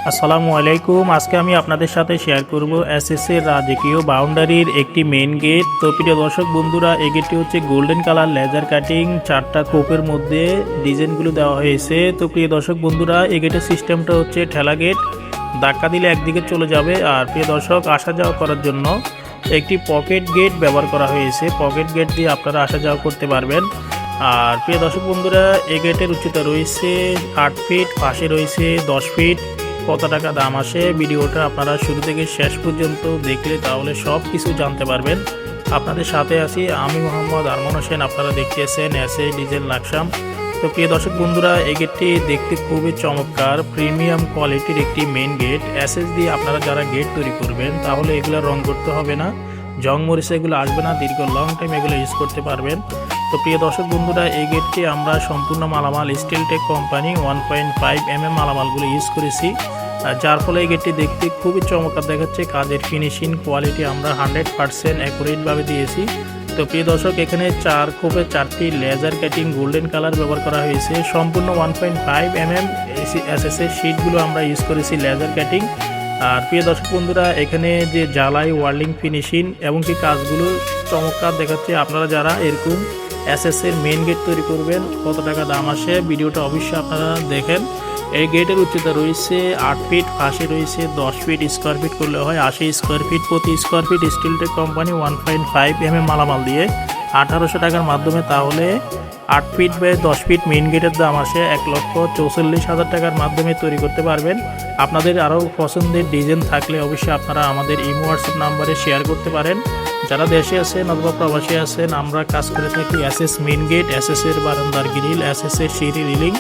আসসালামু আলাইকুম। আজকে আমি আপনাদের সাথে শেয়ার করব এসএস এর রাজকীয় বাউন্ডারির একটি মেইন গেট। তো প্রিয় দর্শক বন্ধুরা, এই গেটটি হচ্ছে গোল্ডেন কালার লেজার কাটিং, 4টা কোপের মধ্যে ডিজাইনগুলো দেওয়া হয়েছে। তো প্রিয় দর্শক বন্ধুরা, এই গেটের সিস্টেমটা হচ্ছে ঠেলা গেট, ধাক্কা দিলে একদিকে চলে যাবে। আর প্রিয় দর্শক, আসা যাওয়া করার জন্য একটি পকেট গেট ব্যবহার করা হয়েছে। পকেট গেট দিয়ে আপনারা আসা যাওয়া করতে পারবেন। আর প্রিয় দর্শক বন্ধুরা, এই গেটের উচ্চতা রয়েছে 8 ফিট, পাশে রয়েছে 10 ফিট। কত টাকা দাম আসে ভিডিওটা আপনারা শুরু থেকে শেষ পর্যন্ত দেখলে তাহলে সব কিছু জানতে পারবেন। আপনাদের সাথে আছি আমি মোহাম্মদ আরমান হোসেন। আপনারা দেখতেছেন এসএস ডিজাইন লাকসাম। তো প্রিয় দর্শক বন্ধুরা, এই গেটটি দেখতে খুবই চমৎকার, প্রিমিয়াম কোয়ালিটির একটি মেইন গেট। এসএস দিয়ে আপনারা যারা গেট তৈরি করবেন তাহলে এগুলো রং করতে হবে না, জং মরিচা এগুলো আসবে না, দীর্ঘ লং টাইম এগুলো ইউজ করতে পারবেন। তো প্রিয় দর্শক বন্ধুরা, এই গেটটি আমরা সম্পূর্ণ মালামাল স্টিলটেক কোম্পানি 1.5 mm মালামালগুলো ইউজ করেছি, যার ফলে এই গেটটি দেখতে খুবই চমৎকার দেখাচ্ছে। কাজের ফিনিশিং কোয়ালিটি আমরা 100% অ্যাকুরেটভাবে দিয়েছি। তো প্রিয় দর্শক, এখানে 4 কোপে 4টি লেজার কাটিং গোল্ডেন কালার ব্যবহার করা হয়েছে। সম্পূর্ণ 1.5 mm এসএস এর শিটগুলো আমরা ইউজ করেছি লেজার কাটিং। আর প্রিয় দর্শক বন্ধুরা, এখানে যে জ্বালাই ওয়ার্লিং ফিনিশিং এবং কি কাজগুলো চমৎকার দেখাচ্ছে। আপনারা যারা এরকম এসএস এর মেইন গেট তৈরি করবেন, কত টাকা দাম আসে ভিডিওটা অবশ্যই আপনারা দেখেন। এই গেটের উচ্চতা রয়েছে 8 ফিট, পাশে রয়েছে 10 ফিট। স্কোয়ার ফিট করলে হয় 80 স্কোয়ার ফিট। প্রতি square feet Steeltech company 1.5 mm মালামাল দিয়ে 1800 টাকার মাধ্যমে, তাহলে 8 ফিট বাই 10 ফিট মেইন গেটের দাম আসে 1,44,000 টাকার মাধ্যমে তৈরি করতে পারবেন। আপনাদের আরও পছন্দের ডিজাইন থাকলে অবশ্যই আপনারা আমাদের ইমো হোয়াটসঅ্যাপ নাম্বারে শেয়ার করতে পারেন। যারা দেশে আছেন অথবা প্রবাসী আছেন, আমরা কাজ করে থাকি এসএস মেইন গেট, এসএস এর বারান্দার গ্রিল, এসএস এর সিঁড়ি রিলিং,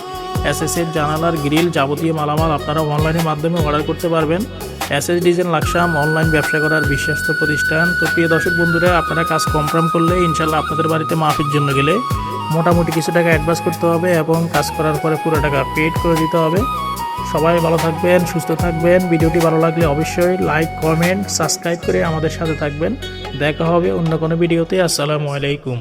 এসএস এর জানালার গ্রিল, যাবতীয় মালামাল আপনারা অনলাইনের মাধ্যমে অর্ডার করতে পারবেন। এসএস ডিজাইন লাকসাম অনলাইন ব্যবসা করার বিশ্বস্ত প্রতিষ্ঠান। তো প্রিয় দর্শক বন্ধুরা, আপনারা কাজ কনফার্ম করলে ইনশাল্লাহ আপনাদের বাড়িতে মাফির জন্য গেলে মোটামুটি কিছু টাকা অ্যাডভান্স করতে হবে এবং কাজ করার পরে পুরো টাকা পেড করে দিতে হবে। সবাই ভালো থাকবেন, সুস্থ থাকবেন। ভিডিওটি ভালো লাগলে অবশ্যই লাইক, কমেন্ট, সাবস্ক্রাইব করে আমাদের সাথে থাকবেন। দেখা হবে অন্য কোনো ভিডিওতে। আসসালামু আলাইকুম।